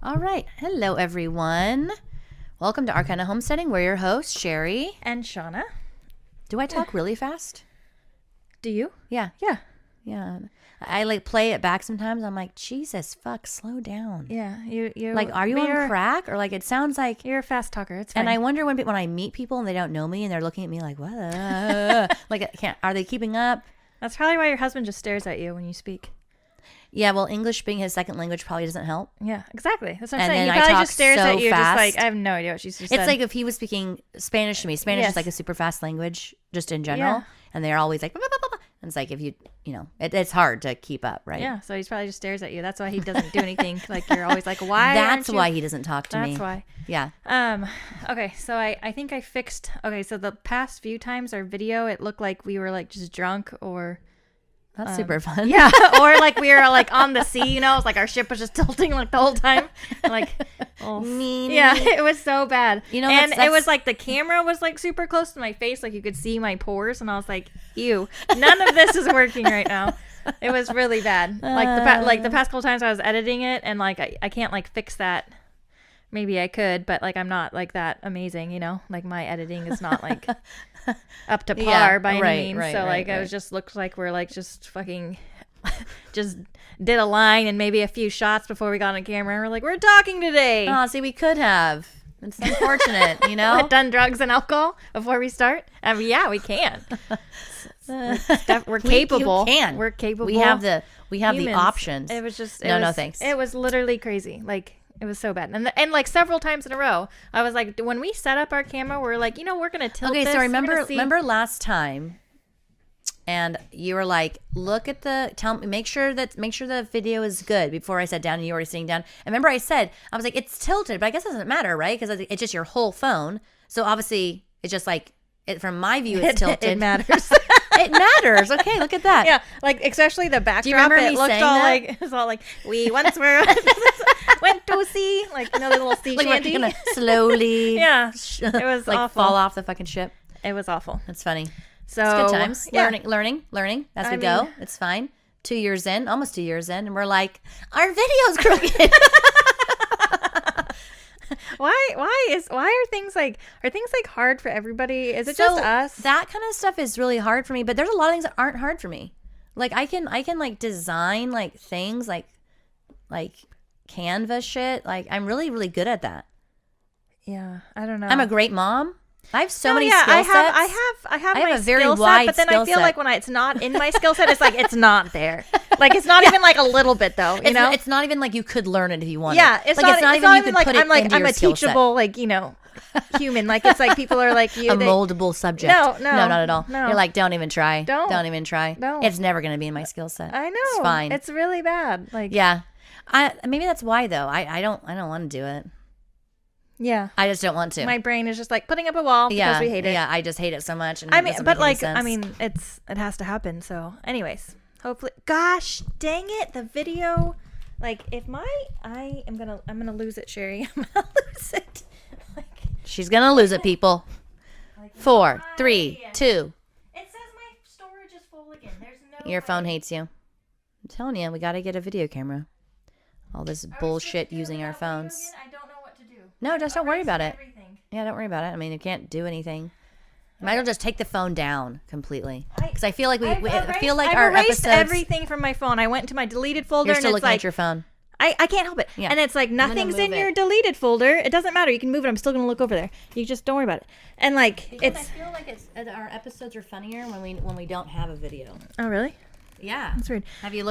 All right. Hello, everyone. Welcome to Our Kind of Homesteading. We're your hosts, Sherry. And Shauna. Do I talk really fast? Do you? Yeah. Yeah. Yeah. I like play it back sometimes. I'm like, Jesus, fuck, slow down. Yeah. You like, are you on crack? Or like, it sounds like. You're a fast talker. It's fine. And I wonder when I meet people and they don't know me and they're looking at me like, what? Like, are they keeping up? That's probably why your husband just stares at you when you speak. Yeah, well, English being his second language probably doesn't help. Yeah, exactly. That's what I'm And saying. then He I probably talk just stares so at you fast. just like, I have no idea what she's just said. It's like if he was speaking Spanish to me. Spanish is like a super fast language just in general. Yeah. And they're always like, bah, bah, bah, bah. And it's like if you know, it's hard to keep up, right? Yeah, so he probably just stares at you. That's why he doesn't do anything. Like, you're always like, why That's aren't you? why he doesn't talk to me. That's why. Yeah. Okay, so I think I fixed, so the past few times our video, it looked like we were like just drunk or... That's super fun. Yeah, or like we were like on the sea, it's like our ship was just tilting like the whole time. Like, yeah, it was so bad. And it was like the camera was like super close to my face, like you could see my pores, and I was like, ew, none of this is working right now. It was really bad. Like the past couple times I was editing it, and like I can't like fix that. Maybe I could, but like I'm not like that amazing, like my editing is not like up to par by any means. So like it was just looks like we're like just fucking just did a line and maybe a few shots before we got on camera. We're like, we're talking today. Oh, see, we could have. It's unfortunate, done drugs and alcohol before we start. I mean, yeah, we can. We're capable. You can. We're capable. We have the humans. options. It was just no thanks. It was literally crazy. Like. It was so bad. And like several times in a row, I was like, when we set up our camera, we're like, we're going to tilt this. Okay, so remember last time, and you were like, look at make sure the video is good before I sat down, and you were already sitting down. And remember I was like, it's tilted, but I guess it doesn't matter, right? Because it's just your whole phone. So obviously it's just like, from my view, it's tilted. It matters. It matters. Okay, look at that. Yeah, like especially the backdrop. Do you remember it looked all like it was all like we once were went to sea, like the little sea like shanty. We're gonna slowly, yeah, it was like awful. fall off the fucking ship. It was awful. That's funny. So it's good times. Yeah. Learning as we go. It's fine. 2 years in, almost 2 years in, and we're like, our video's crooked. Why are things like hard for everybody? Is it just us? That kind of stuff is really hard for me, but there's a lot of things that aren't hard for me. Like I can like design like things like Canva shit. Like I'm really, really good at that. Yeah, I don't know. I'm a great mom. I have so many skill sets. I have my a very skill set, wide but then I feel skill like when it's not in my skill set, it's like it's not there. Like it's not even like a little bit though. It's not even like you could learn it if you wanted. Yeah, it's not even like I'm a teachable set. Human. Like it's like people are like moldable subject. No, not at all. No. You're like, don't even try. Don't even try. Don't. It's never gonna be in my skill set. I know. It's fine. It's really bad. Like yeah, maybe that's why though. I don't want to do it. Yeah, I just don't want to. My brain is just like putting up a wall because we hate it. Yeah, I just hate it so much. And it has to happen. So, anyways, hopefully, gosh, dang it, the video. Like, I'm gonna lose it, Sherry. I'm gonna lose it. She's gonna lose it, people. 4, 3, 2. It says my storage is full again. There's no. Your phone hates you. I'm telling you, we gotta get a video camera. All this bullshit using our phones. I don't know what to do. No, just don't worry about it. Everything. Yeah, don't worry about it. I mean, you can't do anything. You might as well just take the phone down completely. Because I feel like I've erased everything from my phone. I went into my deleted folder. You're still and looking at your phone. I can't help it. Yeah. And it's like nothing's in your deleted folder. It doesn't matter. You can move it. I'm still going to look over there. You just don't worry about it. And like I feel like our episodes are funnier when we don't have a video. Oh, really? Yeah. That's weird. Have you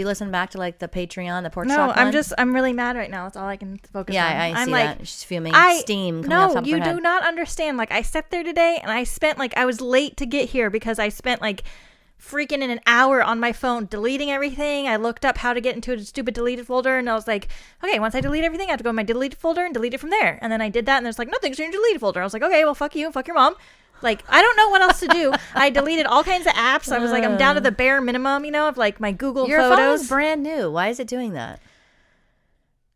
listened back to like the Patreon, the pork No, chop one? I'm really mad right now. That's all I can focus on. Yeah, I see like, that. She's fuming. Steam coming off top of her head. No, you do not understand. Like I sat there today and I spent I was late to get here because I spent freaking in an hour on my phone deleting everything. I looked up how to get into a stupid deleted folder and I was like, okay, once I delete everything, I have to go in my deleted folder and delete it from there. And then I did that and there's like, nothing's in your deleted folder. I was like, okay, well, fuck you, fuck your mom. Like, I don't know what else to do. I deleted all kinds of apps. I was like, I'm down to the bare minimum, of like my Google Your photos. Your phone is brand new. Why is it doing that?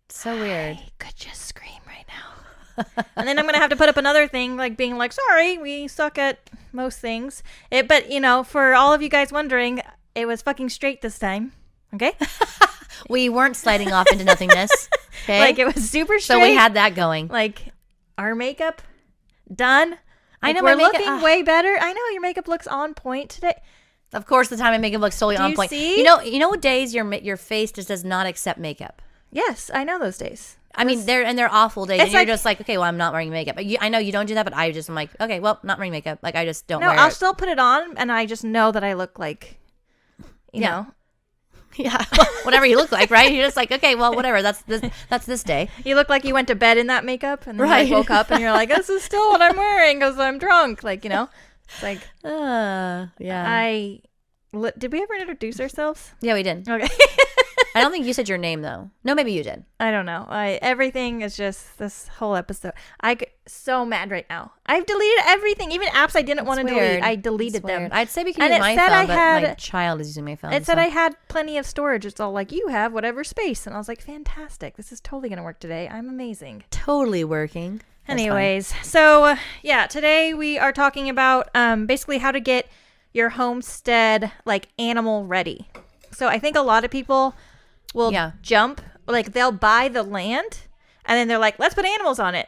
It's so weird. I could just scream right now. And then I'm going to have to put up another thing, like being like, sorry, we suck at most things. But, for all of you guys wondering, it was fucking straight this time. Okay? We weren't sliding off into nothingness. Okay. Like, it was super straight. So we had that going. Like, our makeup done. Like, I know we're my makeup, looking way better. I know your makeup looks on point today. Of course, the time I make it looks totally on point. See? You know what days your face just does not accept makeup. Yes, I know those days. I mean, they're awful days, and you're like, just like, okay, well, I'm not wearing makeup. I know you don't do that, but I just am like, okay, well, not wearing makeup. Like, I just don't. No, wear I'll it. still put it on, and I just know that I look like, you know. Yeah, whatever you look like, right? You're just like, okay, well, whatever. That's this day. You look like you went to bed in that makeup, and then you woke up, and you're like, this is still what I'm wearing because I'm drunk. Like, you know, it's like, yeah. Did we ever introduce ourselves? Yeah, we did. Okay. I don't think you said your name though. No, maybe you did. I don't know. Everything is just this whole episode. I get so mad right now. I've deleted everything, even apps I didn't want to delete. I deleted them. I'd say we can use my phone, but my child is using my phone. It said I had plenty of storage. It's all like, you have whatever space, and I was like, fantastic. This is totally gonna work today. I'm amazing. Totally working. Anyways, so today we are talking about basically how to get your homestead like animal ready. So I think a lot of people will jump, like they'll buy the land and then they're like, let's put animals on it.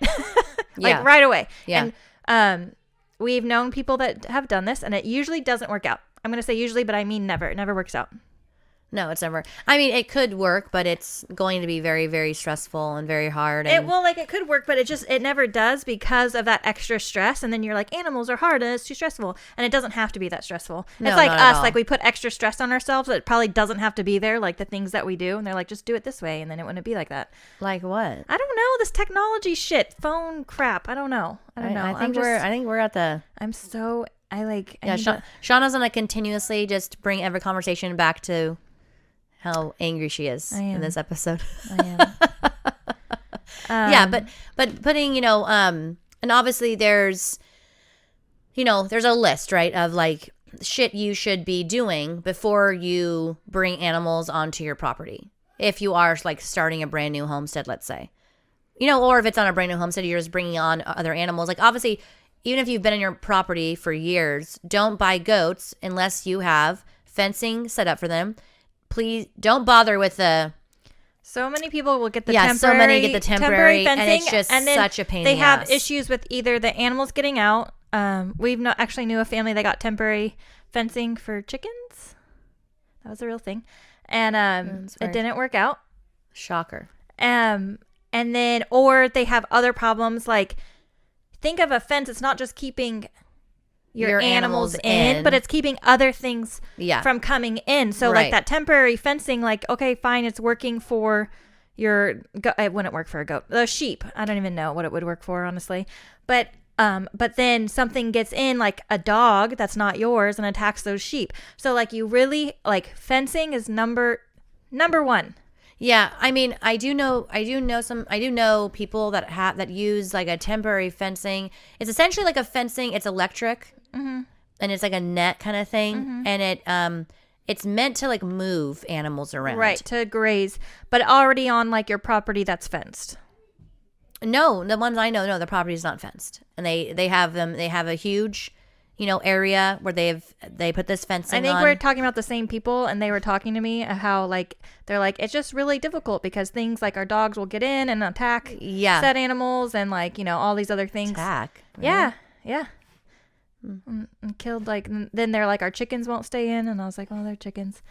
Like right away. Yeah. And we've known people that have done this and it usually doesn't work out. I'm going to say usually, but I mean never. It never works out. No, it's never. I mean, it could work, but it's going to be very, very stressful and very hard. And it could work, but it never does because of that extra stress. And then you're like, animals are hard and it's too stressful. And it doesn't have to be that stressful. No, it's like not at us, all. like we put extra stress on ourselves. It probably doesn't have to be there, like the things that we do. And they're like, just do it this way. And then it wouldn't be like that. Like what? I don't know. This technology shit, phone crap. I don't know. I think we're at the. I'm so, Shauna's gonna continuously just bring every conversation back to how angry she is in this episode. I am. Yeah, but putting, and obviously there's a list, right, of like shit you should be doing before you bring animals onto your property. If you are like starting a brand new homestead, let's say, or if it's on a brand new homestead, you're just bringing on other animals. Like obviously, even if you've been on your property for years, don't buy goats unless you have fencing set up for them. Please don't bother with the. So many people will get the temporary. So many get the temporary fencing, and it's just such a pain. They in the have ass. issues with either the animals getting out. Actually knew a family that got temporary fencing for chickens. That was a real thing, and it didn't work out. Shocker. And then or they have other problems like think of a fence. It's not just keeping your animals in, but it's keeping other things from coming in. So like that temporary fencing, like, okay, fine, it's working for your it wouldn't work for a goat. The sheep, I don't even know what it would work for, honestly. But then something gets in, like a dog that's not yours, and attacks those sheep. So like you really like fencing is number one. Yeah, I mean, I do know people that use like a temporary fencing. It's essentially like a fencing. It's electric, and it's like a net kind of thing, and it's meant to like move animals around, right, to graze, but already on like your property that's fenced. No, the ones I know, no, the property is not fenced, and they have a huge, area where they put this fencing on. I think we're talking about the same people, and they were talking to me how like they're like it's just really difficult because things like our dogs will get in and attack said animals and like all these other things. Attack. Really? Yeah. And killed then they're like our chickens won't stay in, and I was like, well, they're chickens.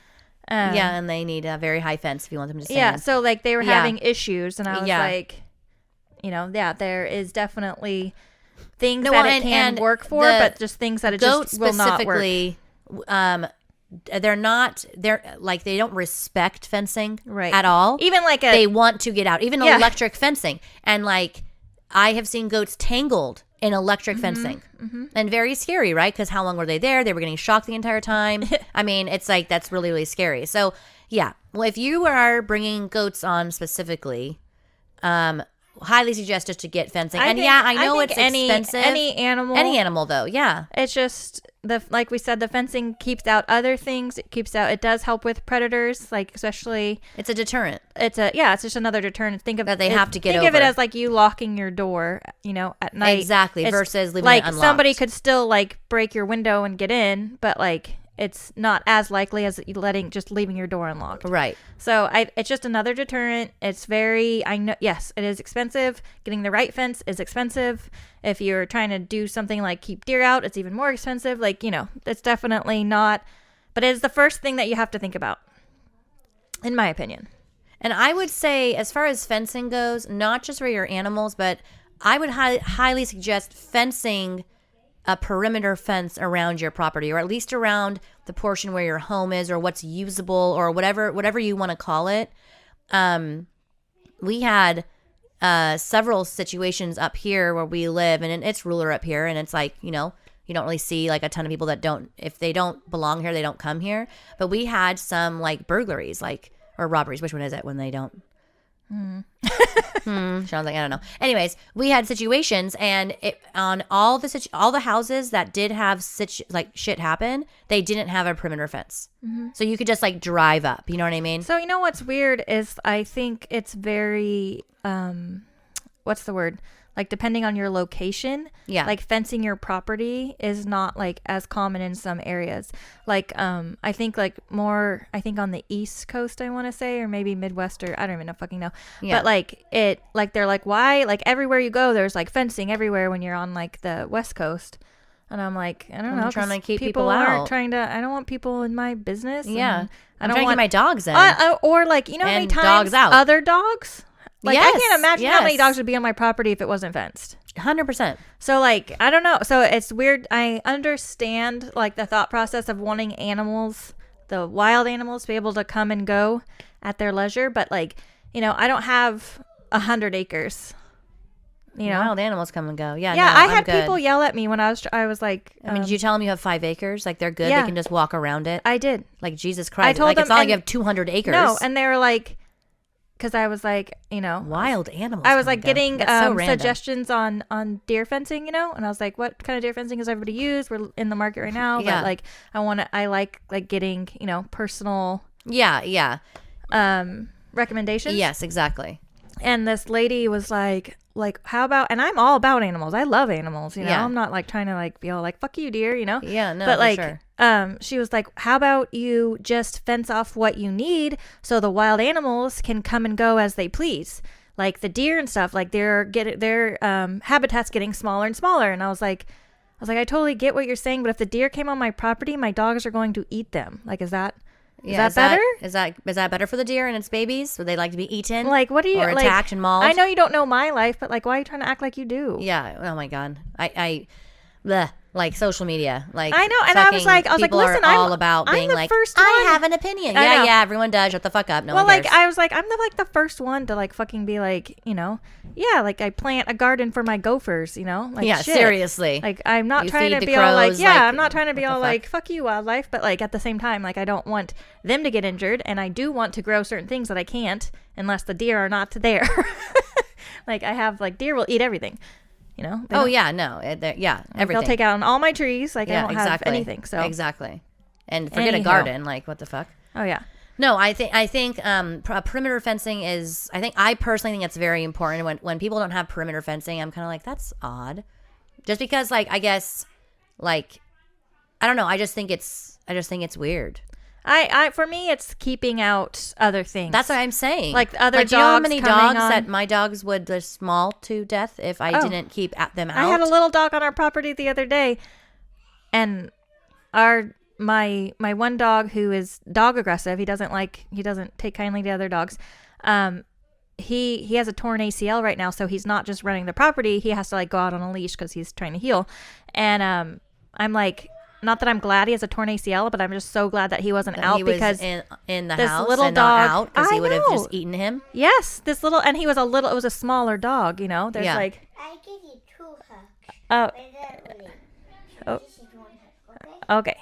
And they need a very high fence if you want them to stay in. Yeah, so like they were having issues, and I was like, there is definitely things that it can work for, but just things that it just will not work. They don't respect fencing at all. Even like they want to get out, even electric fencing. And like I have seen goats tangled in electric fencing and very scary, right? Because how long were they there? They were getting shocked the entire time. I mean, it's like, that's really, really scary. So yeah, well, if you are bringing goats on specifically, highly suggest just to get fencing. I know it's expensive. Any animal though. Yeah. It's just like we said, the fencing keeps out other things. It does help with predators, like especially. It's a deterrent. It's just another deterrent. Think of that they have to get over. Think of it as like you locking your door, at night. Exactly. Versus leaving like it unlocked. Somebody could still like break your window and get in, but like it's not as likely as leaving your door unlocked. Right. So it's just another deterrent. It's very, I know, yes, it is expensive. Getting the right fence is expensive. If you're trying to do something like keep deer out, it's even more expensive. Like, it's definitely not, but it is the first thing that you have to think about, in my opinion. And I would say, as far as fencing goes, not just for your animals, but I would highly suggest fencing a perimeter fence around your property, or at least around the portion where your home is, or what's usable, or whatever you want to call it. We had several situations up here where we live, and it's rural up here, and it's like, you don't really see like a ton of people that if they don't belong here, they don't come here. But we had some like burglaries, or robberies. Which one is it when they don't? Sean's like, I don't know. Anyways, we had situations, and on all the houses that did have shit happen, they didn't have a perimeter fence. So you could just like drive up. You know what I mean? So what's weird is I think it's very what's the word? Like, depending on your location, like fencing your property is not like as common in some areas. Like, I think on the East Coast, I want to say, or maybe Midwest, or I don't even fucking know. Yeah. But they're like, why? Like everywhere you go, there's like fencing everywhere when you're on like the West Coast. And I'm like, I don't know. I'm trying to keep people out. I don't want people in my business. Yeah. I don't want my dogs in. Or like, how many times dogs out. Other dogs? Like, yes, I can't imagine how many dogs would be on my property if it wasn't fenced. 100%. So, like, I don't know. So, it's weird. I understand, like, the thought process of wanting animals, the wild animals, to be able to come and go at their leisure. But, like, I don't have 100 acres. Wild animals come and go. Yeah, I had people yell at me when I was like... did you tell them you have 5 acres? Like, they're good? Yeah. They can just walk around it? I did. Like, Jesus Christ. I told them, it's not like you have 200 acres. No, and they were like... Because I was like, wild animals. I was like getting suggestions on deer fencing, and I was like, what kind of deer fencing does everybody use? We're in the market right now, but like I like getting personal recommendations. Yes, exactly. And this lady was like how about, and I'm all about animals. I love animals, I'm not like trying to like be all like fuck you deer, Yeah, no, but like sure. She was like, how about you just fence off what you need so the wild animals can come and go as they please, like the deer and stuff, like their habitat's getting smaller and smaller. And I was like I totally get what you're saying, but if the deer came on my property, my dogs are going to eat them. Like, is that better? Is that better for the deer and its babies? Would they like to be eaten? Like, what do you, or attacked and mauled? I know you don't know my life, but like, why are you trying to act like you do? Yeah. Oh my God. Bleh. Like social media, like I know, and I was like, listen, I'm all about being like, I have an opinion. Yeah, everyone does. Shut the fuck up. No one cares. Like, I was like, I'm the first one to like fucking be like, like I plant a garden for my gophers, like, yeah, shit. Seriously. Like, I'm not trying to be all like, I'm not trying to be all like, fuck you, wildlife, but like at the same time, like I don't want them to get injured, and I do want to grow certain things that I can't unless the deer are not there. Like, I have like deer will eat everything. Oh yeah, no, everything. They'll take out all my trees. Like, I don't have anything. So exactly, and forget a garden. Like, what the fuck? Oh yeah. No, I think perimeter fencing is. I personally think it's very important. When people don't have perimeter fencing, I'm kind of like, that's odd. Just because, like, I guess, like, I don't know. I just think it's weird. For me, it's keeping out other things. That's what I'm saying. Like other dogs. Do you know how many dogs that my dogs would just maul to death if I didn't keep them out? I had a little dog on our property the other day, and my one dog, who is dog aggressive, he doesn't take kindly to other dogs. He has a torn ACL right now, so he's not just running the property. He has to like go out on a leash because he's trying to heal. And I'm like, not that I'm glad he has a torn ACL, but I'm just so glad that he wasn't out, because in the this house little and dog, not out, because he would have just eaten him. Yes, and he was it was a smaller dog, There's like, I give you 2 Oh. hugs. Okay.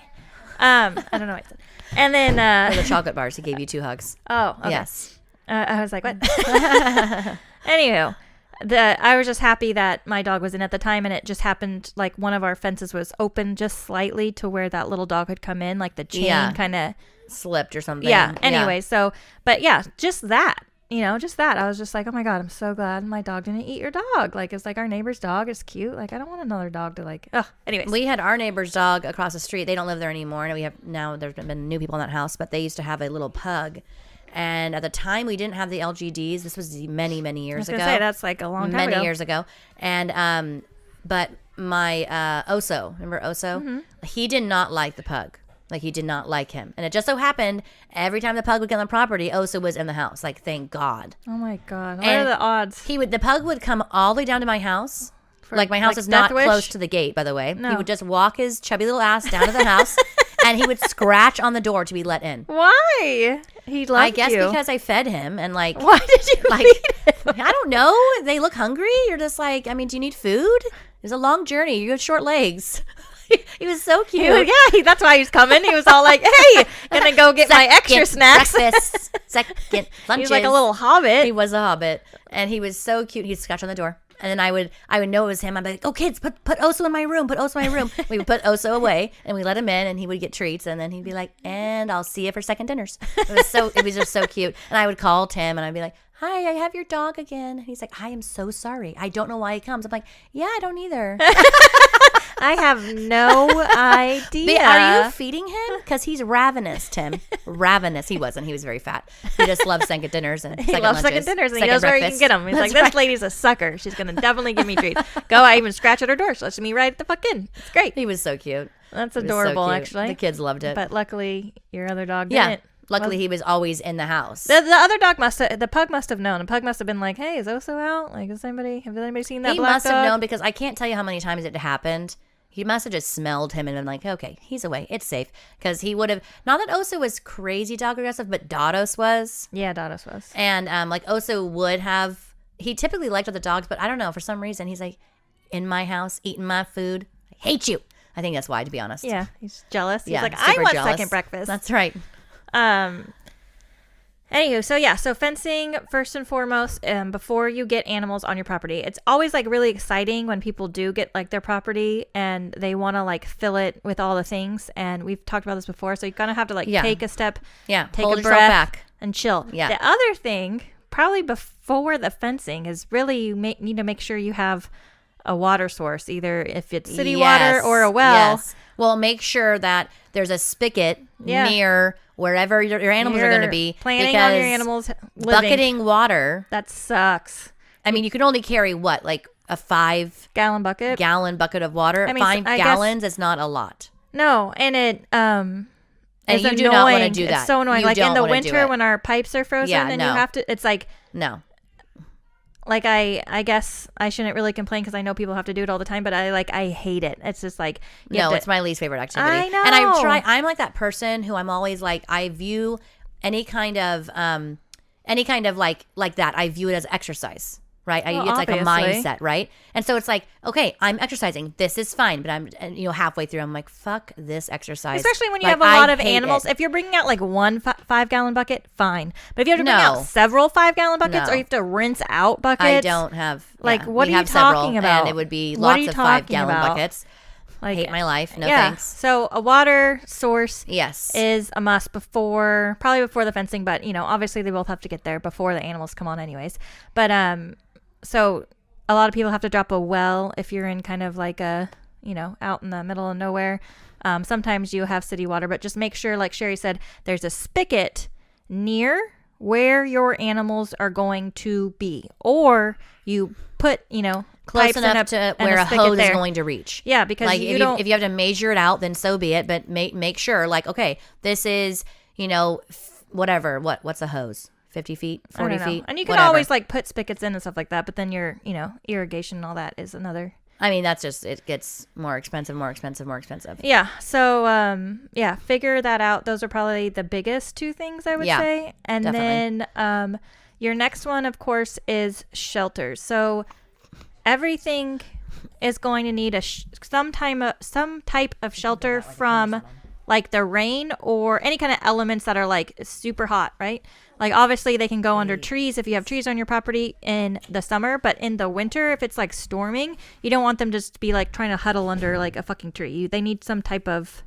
I don't know what I said. And then the chocolate bars, he gave you 2 hugs. Oh, okay. Yes. I was like, what? Anywho, I was just happy that my dog was in at the time, and it just happened like one of our fences was open just slightly to where that little dog had come in, like the chain kind of slipped or something. Yeah. Anyway, so, but yeah, just that. just that. I was just like, oh my God, I'm so glad my dog didn't eat your dog. Like, it's like our neighbor's dog is cute. Like, I don't want another dog to like, anyways. We had our neighbor's dog across the street. They don't live there anymore. And there's been new people in that house, but they used to have a little pug. And at the time, we didn't have the LGDs. This was many, many years ago. Say, that's like a long time ago. Many years ago. And, but my Oso, remember Oso? Mm-hmm. He did not like the pug. Like, he did not like him. And it just so happened, every time the pug would get on the property, Oso was in the house. Like, thank God. Oh, my God. What are the odds? The pug would come all the way down to my house. Like, my house is not close to the gate, by the way. No. He would just walk his chubby little ass down to the house, and he would scratch on the door to be let in. Why? He loved I guess because I fed him, and like... Why did you feed him? I don't know. They look hungry. You're just like, I mean, do you need food? It's a long journey. You have short legs. He was so cute. That's why he was coming. He was all like, hey, gonna go get my extra snacks. Breakfast, second lunches. He was like a little hobbit. He was a hobbit. And he was so cute. He'd scratch on the door. And then I would know it was him. I'd be like, oh, kids, put Oso in my room. Put Oso in my room. We would put Oso away, and we let him in, and he would get treats. And then he'd be like, and I'll see you for second dinners. It was just so cute. And I would call Tim, and I'd be like, hi, I have your dog again. And he's like, I am so sorry. I don't know why he comes. I'm like, yeah, I don't either. I have no idea. But are you feeding him? Because he's ravenous, Tim. Ravenous. He wasn't. He was very fat. He just loves second dinners and second lunches. Second dinners, and he knows where he can get them. He's like, this lady's a sucker. She's going to definitely give me treats. I even scratch at her door. She lets me right the fuck in. It's great. He was so cute. That's adorable, actually. The kids loved it. But luckily, your other dog didn't. Luckily, he was always in the house. The other dog the pug must have known. The pug must have been like, hey, is Oso out? Like, have anybody seen that black dog? He must have known, because I can't tell you how many times it happened. He must have just smelled him and been like, okay, he's away. It's safe. Because he would have, not that Oso was crazy dog aggressive, but Dados was. Yeah, Dados was. And like Oso would have, he typically liked other dogs, but I don't know, for some reason, he's like, in my house, eating my food. I hate you. I think that's why, to be honest. Yeah, he's jealous. He's like, I want second breakfast. That's right. Anywho, so fencing first and foremost, before you get animals on your property. It's always like really exciting when people do get like their property and they want to like fill it with all the things. And we've talked about this before, so you kind of have to like take a step, take hold a breath back and chill. Yeah. The other thing, probably before the fencing, is really you need to make sure you have a water source, either if it's city water or a well. Yes. Well, make sure that there's a spigot near wherever your animals are going to be. Planning on your animals living. Bucketing water. That sucks. I mean, you can only carry what, like a 5-gallon bucket of water. I mean, 5 gallons is not a lot. No, and it and you do not want to do that. It's so annoying. Like in the winter when our pipes are frozen, and you have to. It's like no. Like I guess I shouldn't really complain because I know people have to do it all the time, but I hate it. It's just like it's my least favorite activity. I know, and I'm like that person who I'm always like, I view any kind of like that. I view it as exercise, right? Well, it's like a mindset, right? And so it's like, okay, I'm exercising. This is fine, but I'm halfway through, I'm like, fuck this exercise. Especially when you have a lot of animals. If you're bringing out like one 5-gallon bucket, fine. But if you have to bring out several 5-gallon buckets, or you have to rinse out buckets, I don't have. Like, what are you talking about? And it would be lots of 5-gallon buckets. Like, hate my life. No thanks. So a water source, yes, is a must probably before the fencing. But obviously they both have to get there before the animals come on, anyways. But so a lot of people have to drop a well if you're in kind of like a, out in the middle of nowhere. Sometimes you have city water, but just make sure, like Sherry said, there's a spigot near where your animals are going to be. Or you put, close enough to where a hose is going to reach. Yeah, because like if you have to measure it out, then so be it. But make sure, like, okay, this is, whatever. What's a hose? 50 feet, 40 feet. And you can always like put spigots in and stuff like that, but then your, irrigation and all that is another. I mean, that's just, it gets more expensive. Yeah. So, figure that out. Those are probably the biggest two things I would say. And definitely. Then your next one, of course, is shelters. So everything is going to need some type of shelter from like the rain or any kind of elements that are like super hot, right? Like obviously they can go under trees if you have trees on your property in the summer, but in the winter, if it's like storming, you don't want them just to be like trying to huddle under like a fucking tree. They need some type of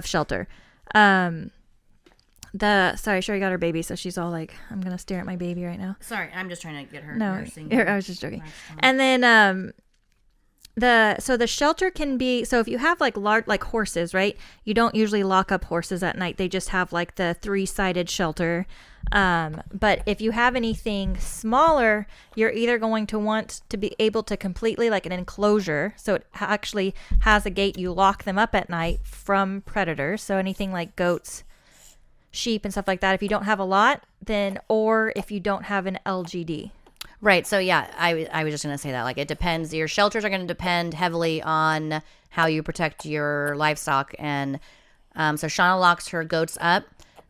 shelter. Sorry, Sherry got her baby, so she's all like, I'm gonna stare at my baby right now. Sorry, I'm just trying to get her. No, I was just joking. And then the shelter can be, so if you have like large, like horses, right? You don't usually lock up horses at night. They just have like the 3-sided shelter. But if you have anything smaller, you're either going to want to be able to completely like an enclosure. So it actually has a gate. You lock them up at night from predators. So anything like goats, sheep and stuff like that. If you don't have a lot, then, or if you don't have an LGD. Right. So yeah, I was just going to say that. Like, it depends. Your shelters are going to depend heavily on how you protect your livestock. And so Shauna locks her goats up.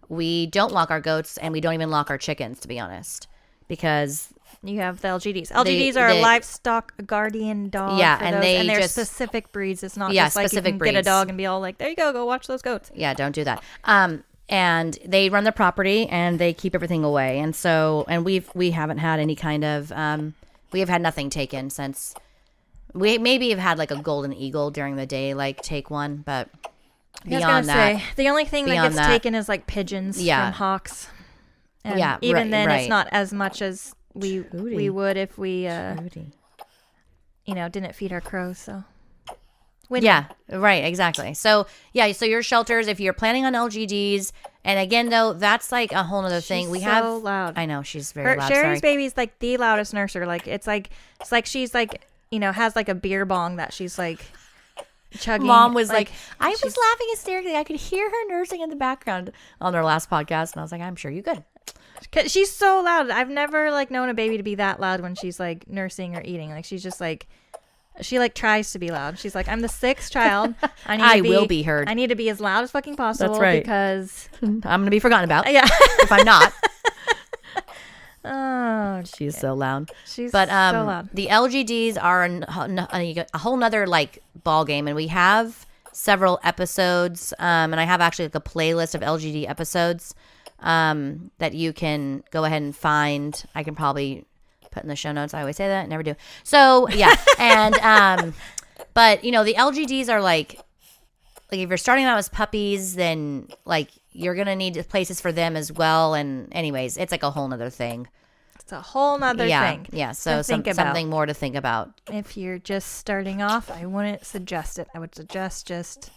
We don't lock our goats, and we don't even lock our chickens, to be honest, because you have the LGDs. LGDs are a livestock guardian dog. Yeah, for and those, they're just specific breeds. It's not just like specific you can breeds. Get a dog and be all like, there you go watch those goats. Yeah, don't do that. And they run the property and they keep everything away. And so, and we haven't had any kind of, we have had nothing taken since. We maybe have had like a golden eagle during the day, like take one, but beyond that, the only thing that gets taken is like pigeons from hawks. And even then, it's not as much as we would if we, didn't feed our crows. So. Yeah, right, exactly. So, so your shelters, if you're planning on LGDs, and again, though, that's like a whole other thing. She's so loud. I know, she's very loud. Sherry's baby's like the loudest nurser. Like, it's like she's like, has like a beer bong that she's like chugging. Mom was like, I was laughing hysterically. I could hear her nursing in the background on their last podcast. And I was like, I'm sure you could. Cause she's so loud. I've never like known a baby to be that loud when she's like nursing or eating. Like, she's just like, she like tries to be loud. She's like, I'm the 6th child. I will be heard. I need to be as loud as fucking possible. That's right. Because I'm going to be forgotten about. Yeah. If I'm not. Oh, she's so loud. She's so loud. The LGDs are a whole nother like ball game, and we have several episodes. And I have actually like a playlist of LGD episodes that you can go ahead and find. I can probably put in the show notes. I always say that, I never do. So yeah, and but the LGDs are like if you're starting out as puppies, then like you're gonna need places for them as well. And anyways, it's like a whole nother thing. It's a whole nother thing. Yeah. So something more to think about. If you're just starting off, I wouldn't suggest it. I would suggest just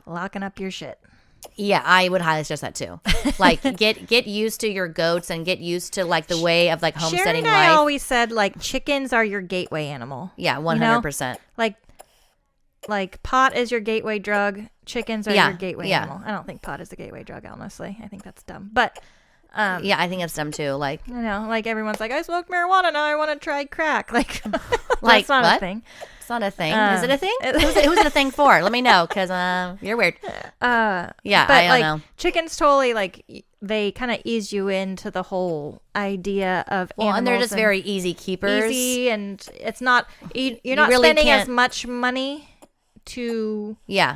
locking up your shit. Yeah, I would highly suggest that too. Like, get used to your goats and get used to like the way of like homesteading life. I always said like chickens are your gateway animal. Yeah, 100%. Like pot is your gateway drug. Chickens are your gateway animal. I don't think pot is the gateway drug, honestly. I think that's dumb. But I think it's dumb too. Like, like everyone's like, I smoked marijuana, now I want to try crack. Like, like that's not a thing. It's not a thing. Is it a thing? Who's it a thing for? Let me know, because you're weird. I don't know. Chickens totally like they kind of ease you into the whole idea of animals, and they're just very easy keepers. Easy, and it's not you're not really spending as much money to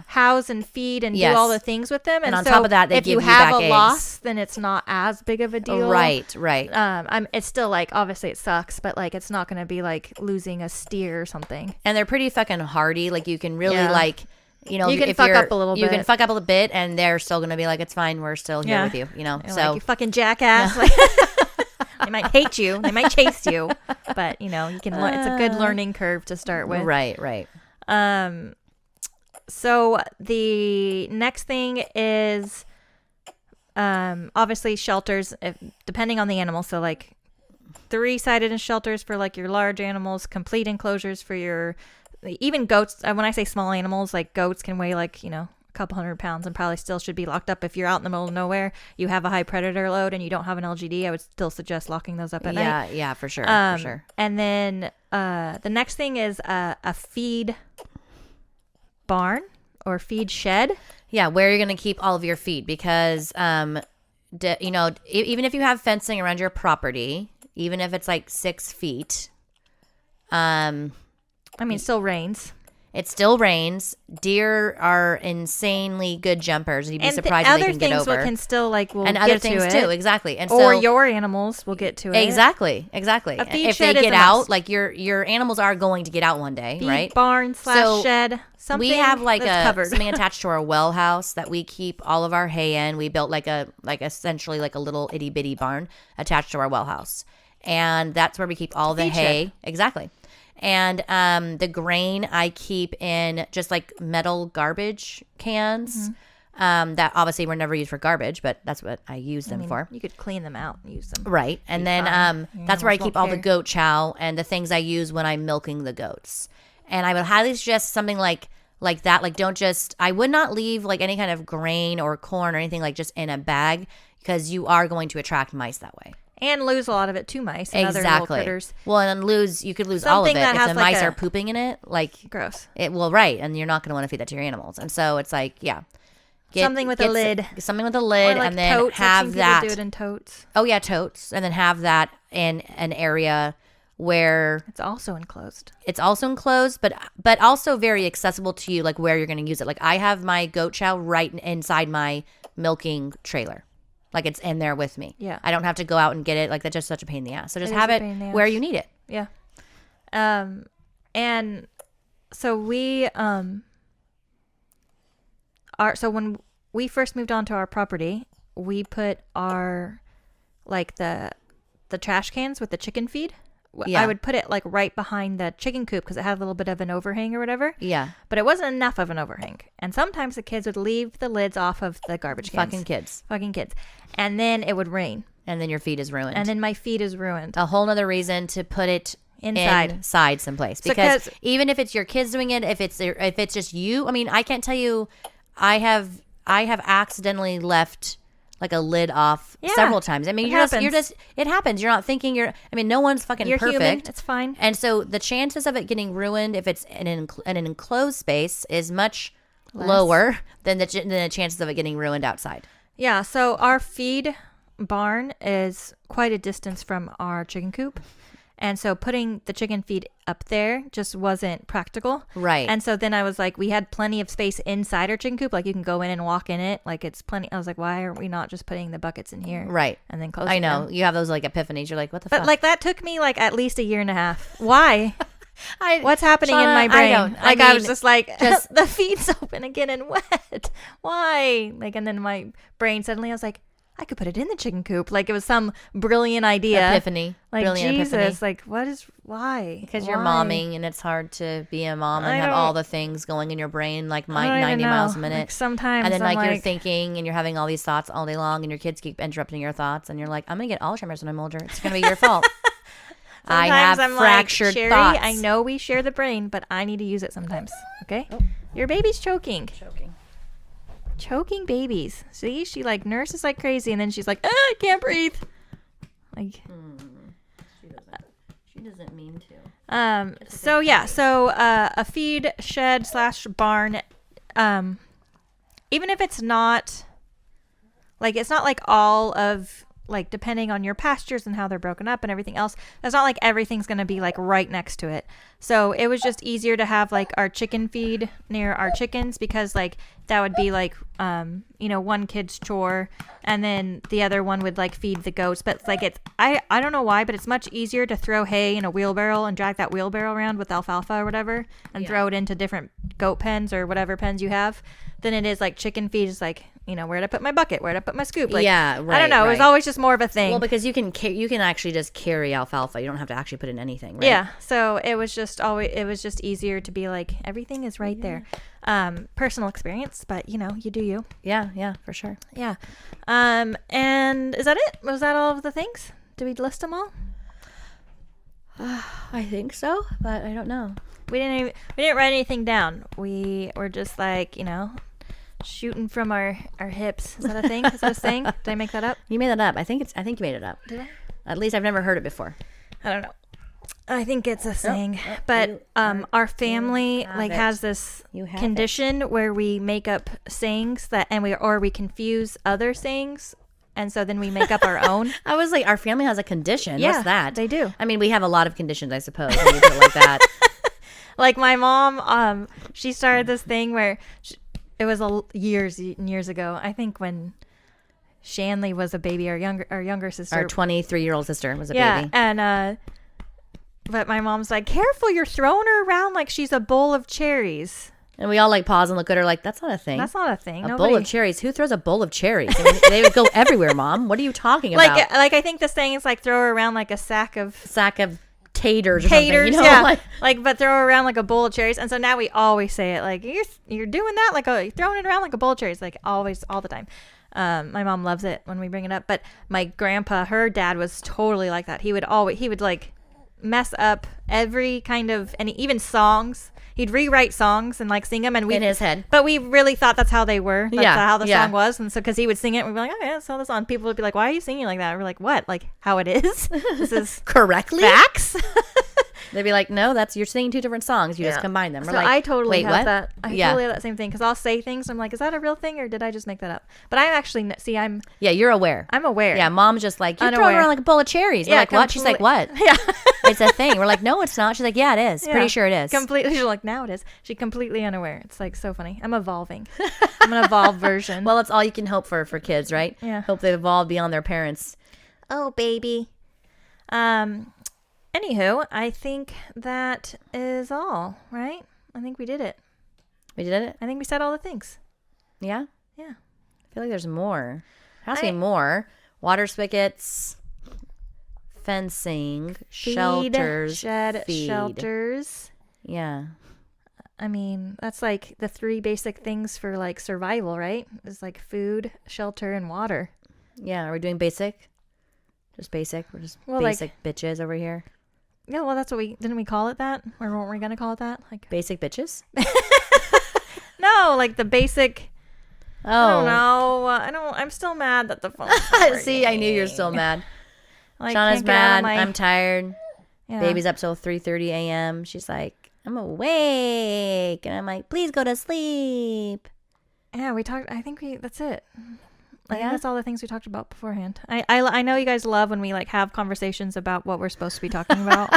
house and feed and do all the things with them, and on top of that, they if give you have back a loss, then it's not as big of a deal. Right. It's still like obviously it sucks, but like it's not going to be like losing a steer or something. And they're pretty fucking hardy. Like you can really like. You can fuck up a little bit. You can fuck up a little bit, and they're still going to be like, it's fine. We're still here with you. So like, you fucking jackass. Like, they might hate you. They might chase you, but you can. It's a good learning curve to start with. Right. So the next thing is, obviously shelters, depending on the animal. So like 3-sided shelters for like your large animals, complete enclosures for your. Even goats, when I say small animals, like goats can weigh like, a couple 100 pounds and probably still should be locked up. If you're out in the middle of nowhere, you have a high predator load and you don't have an LGD, I would still suggest locking those up at night. Yeah, for sure. For sure. And then the next thing is a feed barn or feed shed. Yeah, where you're going to keep all of your feed because, even if you have fencing around your property, even if it's like 6 feet, still rains. It still rains. Deer are insanely good jumpers. You'd be surprised if they can get over. Other things can still we'll and get other things to it. too, exactly. And or your animals will get to it. Exactly. If they get out, your animals are going to get out one day, feed right? Barn / shed. Something we have something attached to our well house that we keep all of our hay in. We built essentially a little itty bitty barn attached to our well house, and that's where we keep all the hay. Shed. Exactly. And the grain I keep in just metal garbage cans. That obviously were never used for garbage, but that's what I use them for. You could clean them out and use them. Right. And then that's where I keep all the goat chow and the things I use when I'm milking the goats. And I would highly suggest something like that. Don't just, I would not leave any kind of grain or corn or anything just in a bag, because you are going to attract mice that way. And lose a lot of it to mice and other little critters. Well, and you could lose all of it if the mice are pooping in it. Gross. Right. And you're not going to want to feed that to your animals. And so it's something with a lid. Something with a lid, and then totes. have that. Do it in totes. Oh yeah, totes, and then have that in an area where it's also enclosed. It's also enclosed, but also very accessible to you, where you're going to use it. I have my goat chow right inside my milking trailer. It's in there with me. Yeah. I don't have to go out and get it. That's just such a pain in the ass. So just have it where you need it. Yeah. And so we so when we first moved onto our property, we put our the trash cans with the chicken feed. Yeah. I would put it right behind the chicken coop because it had a little bit of an overhang or whatever. Yeah. But it wasn't enough of an overhang. And sometimes the kids would leave the lids off of the garbage cans. Fucking kids. And then it would rain. And then your feed is ruined. And then my feed is ruined. A whole nother reason to put it inside someplace. Because even if it's your kids doing it, if it's just you, I can't tell you, I have accidentally left a lid off several times. it happens. You're not thinking no one's fucking perfect. Human. It's fine. And so the chances of it getting ruined if it's in an enclosed space is much lower than the chances of it getting ruined outside. Yeah. So our feed barn is quite a distance from our chicken coop. And so putting the chicken feed up there just wasn't practical. Right. And so then I was we had plenty of space inside our chicken coop. You can go in and walk in it. It's plenty. I was why aren't we not just putting the buckets in here? Right. And then close I know. them? You have those epiphanies. You're what the fuck? But that took me at least a year and a half. Why? What's happening Shauna, in my brain? I was just just the feed's open again and wet. Why? And then my brain suddenly, I was I could put it in the chicken coop. It was some brilliant idea. Epiphany. Brilliant Jesus, epiphany. Why? Because you're momming and it's hard to be a mom and have all the things going in your brain 90 miles a minute. Sometimes. And then you're thinking and you're having all these thoughts all day long and your kids keep interrupting your thoughts and you're I'm going to get Alzheimer's when I'm older. It's going to be your fault. I have fractured Sherry, thoughts. I know we share the brain, but I need to use it sometimes. Okay? Oh. Your baby's choking. Choking babies. See, she nurses like crazy, and then she's I can't breathe. She doesn't mean to. So yeah, a feed shed / barn. Even if it's not it's not all of depending on your pastures and how they're broken up and everything else, it's not everything's going to be right next to it. So it was just easier to have our chicken feed near our chickens because that would be one kid's chore and then the other one would feed the goats. But it's I don't know why, but it's much easier to throw hay in a wheelbarrow and drag that wheelbarrow around with alfalfa or whatever and throw it into different goat pens or whatever pens you have than it is chicken feed is where'd I put my bucket? Where'd I put my scoop? Yeah, right. I don't know. It was always just more of a thing. Well, because you can actually just carry alfalfa. You don't have to actually put in anything, right? Yeah. So it was just easier to be everything is right there. Personal experience, but you do you. Yeah, for sure. Yeah. And is that it? Was that all of the things? Did we list them all? I think so, but I don't know. We didn't write anything down. We were just shooting from our hips. Is that a thing? Is that a thing? Did I make that up? You made that up. I think you made it up. Did I? At least I've never heard it before. I don't know. I think it's a saying. But our family has this condition where we make up sayings we confuse other sayings. And so then we make up our own. I was our family has a condition. Yeah, what's that? They do. We have a lot of conditions, I suppose, when you put it like that. Like my mom, she started this thing where it was years and years ago. I think when Shanley was a baby, our younger sister, our 23-year-old sister was a baby. And but my mom's like, careful, you're throwing her around like she's a bowl of cherries. And we all like pause and look at her like, that's not a thing. That's not a thing. A bowl of cherries. Who throws a bowl of cherries? I mean, they would go everywhere, Mom. What are you talking about? Like I think this thing is like throw her around like a sack of taters or something. You know? Yeah. But throw her around like a bowl of cherries. And so now we always say it like, you're doing that, like you're throwing it around like a bowl of cherries, like always, all the time. My mom loves it when we bring it up. But my grandpa, her dad was totally like that. He would like mess up every kind of, and even songs. He'd rewrite songs and like sing them, and we in his head. But we really thought that's how they were. That's how the song was, and so because he would sing it, we'd be like, "Oh yeah, that's how the song." People would be like, "Why are you singing like that?" We're like, "What? Like how it is? This is correctly facts." They'd be like, "No, you're singing two different songs. You just combine them." We're so like, I totally wait, have what? that. I totally have that same thing because I'll say things. I'm like, "Is that a real thing, or did I just make that up?" But I actually you're aware. I'm aware. Yeah, Mom's just like, you're throwing around like a bowl of cherries. We're like, what? She's like, what? Yeah. It's a thing. We're like, no, it's not. She's like, yeah, it is. Pretty sure it is. Completely. She's like, now it is. She's completely unaware. It's like so funny. I'm evolving. I'm an evolved version. Well, it's all you can hope for kids, right? Yeah. Hope they evolve beyond their parents. Oh, baby. Anywho, I think that is all, right? I think we did it. We did it? I think we said all the things. Yeah? Yeah. I feel like there's more. There has to be more. Water spigots, fencing, shelters. Shelters. Yeah. I mean, that's like the three basic things for like survival, right? It's like food, shelter, and water. Yeah. Are we doing basic? Just basic? We're just basic bitches over here. Yeah, well, that's what didn't we call it that? Or weren't we going to call it that? Like basic bitches? No, like the basic. Oh. I don't know. I'm still mad that the phone. See, I knew you were still mad. Like, Shauna's mad. I'm tired. Yeah. Baby's up till 3:30 a.m. She's like, I'm awake. And I'm like, please go to sleep. Yeah, we talked. That's it. I think that's all the things we talked about beforehand. I know you guys love when we like have conversations about what we're supposed to be talking about.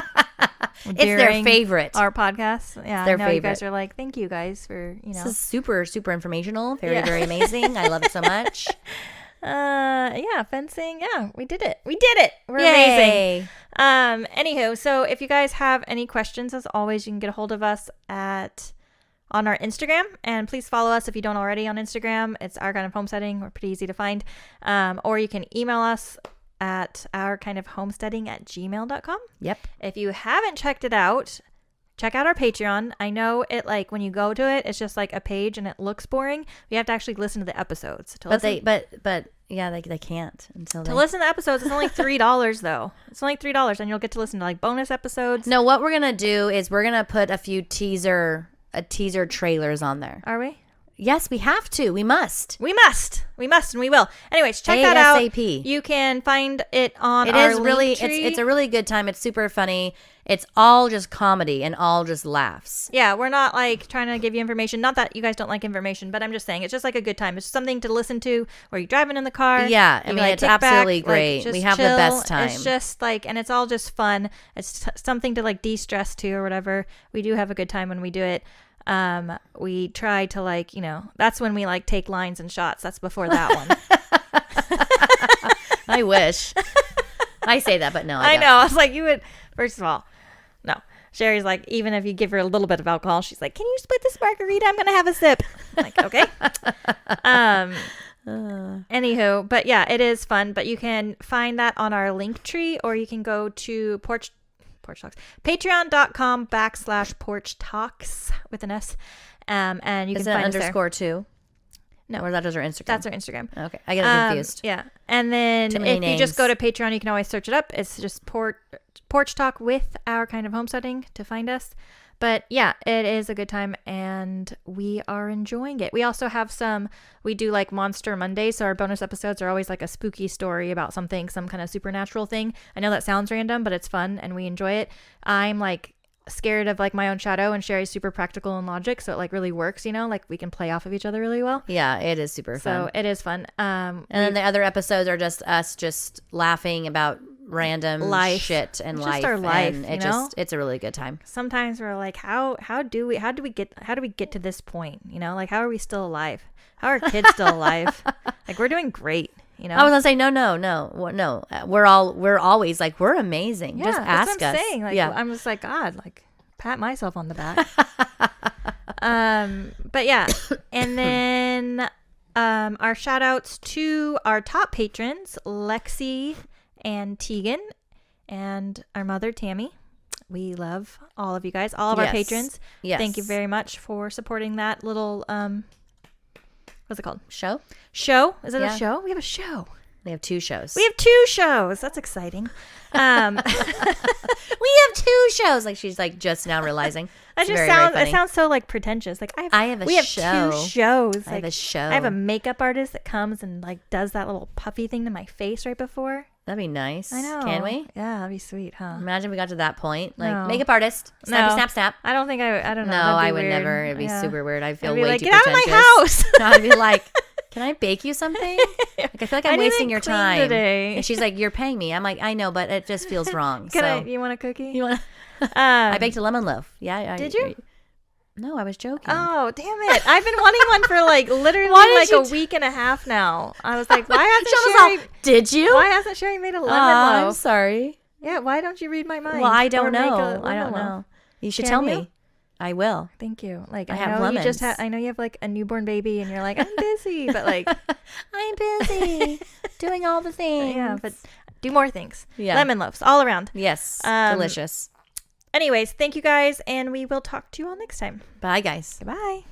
It's their favorite. Our podcast. Yeah, it's their I know favorite. You guys are like, thank you guys for, This is super, super informational. Very, very amazing. I love it so much. Fencing. Yeah, we did it. We're amazing. Anywho, so if you guys have any questions, as always, you can get a hold of us on our Instagram, and please follow us if you don't already on Instagram. It's Our Kind of Homesteading. We're pretty easy to find. Or you can email us at ourkindofhomesteading@gmail.com. Yep. If you haven't checked it out, check out our Patreon. I know it, like when you go to it, it's just like a page and it looks boring. We have to actually listen to the episodes. They can't until to listen to episodes. It's only $3 though. It's only $3, and you'll get to listen to like bonus episodes. No, what we're gonna do is we're gonna put a few teaser trailers on there. Are we? Yes, we have to. We must. And we will. Anyways, check that out. You can find it on our link tree. It's a really good time. It's super funny. It's all just comedy and all just laughs. Yeah, we're not like trying to give you information. Not that you guys don't like information, but I'm just saying it's just like a good time. It's something to listen to where you're driving in the car. Yeah, I mean, it's absolutely great. We have the best time. It's just like, and it's all just fun. It's something to like de-stress to or whatever. We do have a good time when we do it. We try to like, that's when we like take lines and shots. That's before that one. I wish. I say that, but no. I know. I was like, you would, first of all, no. Sherry's like, even if you give her a little bit of alcohol, she's like, can you split this margarita? I'm going to have a sip. I'm like, okay. Anywho, but yeah, it is fun, but you can find that on our link tree, or you can go to Porch Talks, patreon.com/Porch Talks with an S. And you can find us underscore too. No, or that is our Instagram. That's our Instagram. Okay, I get confused. Yeah, and then if you just go to Patreon, you can always search it up. It's just Porch Talk with Our Kind of Homesteading to find us. But yeah, it is a good time, and we are enjoying it. We also have we do like Monster Mondays, so our bonus episodes are always like a spooky story about something, some kind of supernatural thing. I know that sounds random, but it's fun, and we enjoy it. I'm like scared of like my own shadow, and Sherry's super practical and logic, so it like really works, like we can play off of each other really well. Yeah, it is super fun. So it is fun. And then the other episodes are just us just laughing about random shit and it's life. Just our life, and it's a really good time. Sometimes we're like, how do we get to this point? You know, like how are we still alive? How are kids still alive? Like we're doing great. You know, I was gonna say no. We're always like we're amazing. Yeah, just ask that's what I'm us. saying. Like, I'm just like God. Like pat myself on the back. But yeah, and then our shout outs to our top patrons, Lexi and Tegan, and our mother Tammy. We love all of you guys, all of our patrons. Yes. Thank you very much for supporting that little what's it called? Show? Is it a show? We have a show. We have 2 shows. We have 2 shows. That's exciting. We have 2 shows. Like she's like just now realizing. That just sounds. It sounds so like pretentious. Like we have show. 2 shows. I have a show. I have a makeup artist that comes and like does that little puffy thing to my face right before. That'd be nice. I know. Can we? Yeah, that'd be sweet, huh? Imagine we got to that point. Like makeup artist. Snappy, snap. I don't think I don't know. No, I would never. It'd be super weird. I'd feel way like, too get pretentious. out of my house. No, I'd be like, can I bake you something? Like I feel like I'm wasting your time. Today. And she's like, you're paying me. I'm like, I know, but it just feels wrong. You want a cookie? You want? I baked a lemon loaf. Yeah. Did you? No, I was joking. Oh, damn it. I've been wanting one for like literally like a week and a half now. I was like, why hasn't Sherry... Did you? Why hasn't Sherry made a lemon loaf? I'm sorry. Yeah, why don't you read my mind? Well, I don't know. I don't know. You should tell me. I will. Thank you. Like I have lemons. I know you have like a newborn baby and you're like, I'm busy, but like I'm busy doing all the things. Yeah, but do more things. Yeah. Lemon loaves all around. Yes. Delicious. Anyways, thank you guys, and we will talk to you all next time. Bye, guys. Goodbye.